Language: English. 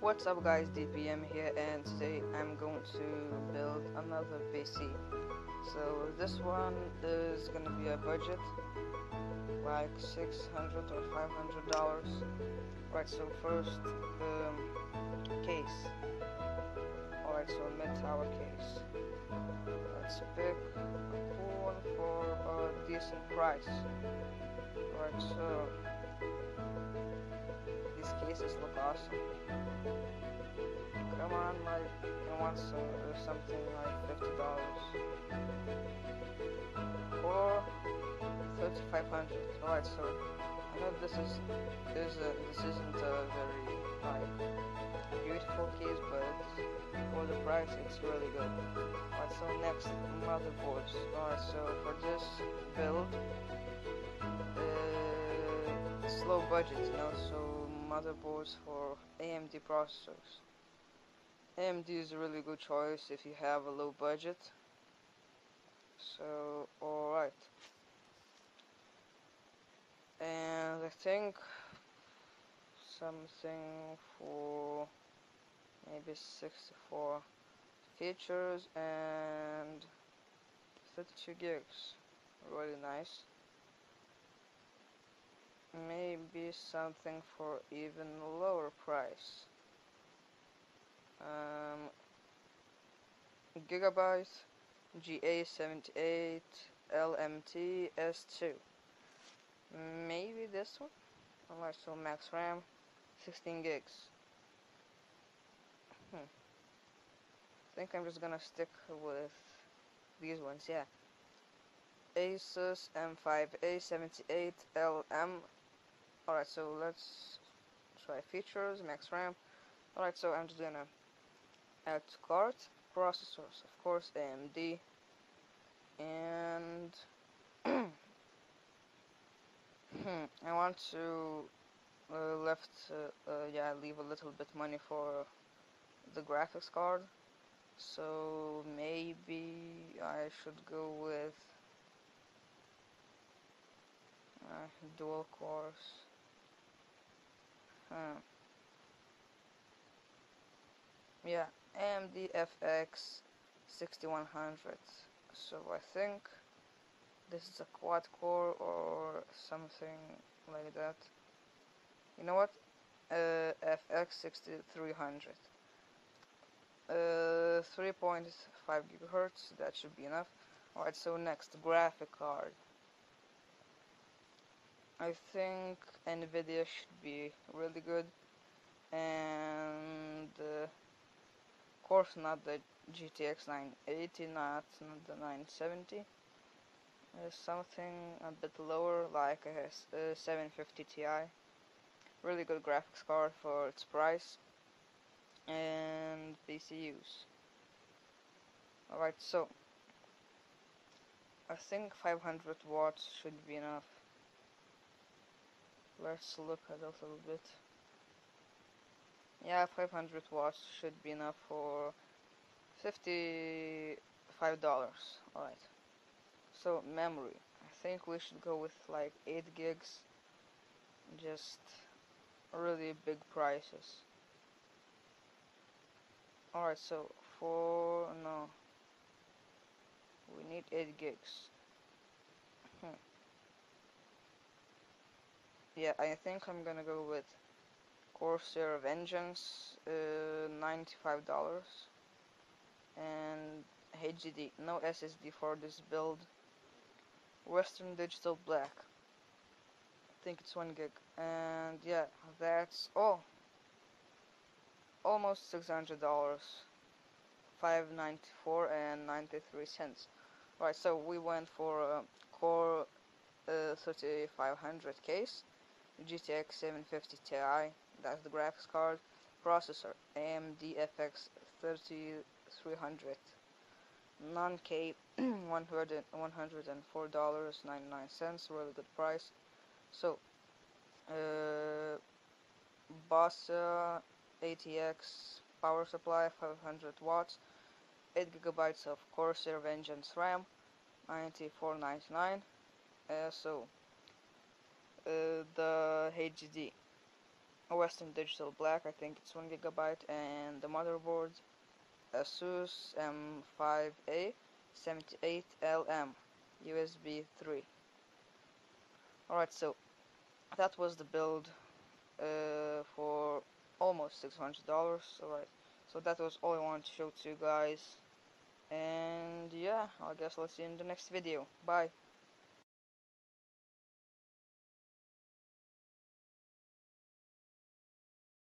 What's up guys, DPM here, and today I'm going to build another PC. So this one is gonna be a budget like $600 or $500. Right, so first case. Alright, so mid-tower case. Let's pick a cool one for a decent price. Alright, so these cases look awesome. Come on, like, I want something like $50 or 3,500. Alright, so I know this isn't a very like beautiful case, but for the price, it's really good. Alright, so next, motherboards. Alright, so for this build, it's low budget, so motherboards for AMD processors. AMD is a really good choice if you have a low budget. So, alright. And I think something for maybe 64 features and 32 gigs. Really nice. Maybe something for even lower price. Gigabyte GA78 LMT S2. Maybe this one? Alright, so max RAM 16 gigs. I think I'm just gonna stick with these ones, yeah. Asus M5A78LM. Alright, so let's try features, max RAM. Alright, so I'm just gonna add to cart. Processors, of course, AMD. And I want to leave a little bit money for the graphics card. So maybe I should go with dual cores. Yeah, AMD FX 6100. So I think this is a quad core or something like that. You know what? FX 6300. 3.5 gigahertz. That should be enough. Alright, so next, graphic card. I think Nvidia should be really good, and of course not the GTX 980, not the 970. Something a bit lower, like a 750 Ti. Really good graphics card for its price, and PCUs. Alright, so I think 500 watts should be enough. Let's look at it a little bit. Yeah, 500 watts should be enough for $55. Alright. So, memory. I think we should go with like 8 gigs. Just really big prices. Alright, so we need 8 gigs. Yeah, I think I'm gonna go with Corsair Vengeance, $95, and HDD, no SSD for this build. Western Digital Black, I think it's 1 gig, and yeah, that's all. Almost $600, $594 and 93 cents. Right, so we went for a Core 3500 case, GTX 750 Ti, that's the graphics card. Processor, AMD FX 3300, non-K, $104.99, really good price. So, Boss ATX power supply, 500 watts, 8 gigabytes of Corsair Vengeance RAM, $94.99. So the HD, a Western Digital Black, I think it's 1 gigabyte, and the motherboard Asus M5A 78LM USB 3. Alright, so that was the build for almost $600. Alright, so that was all I wanted to show to you guys, and yeah, I guess I'll see you in the next video. Bye.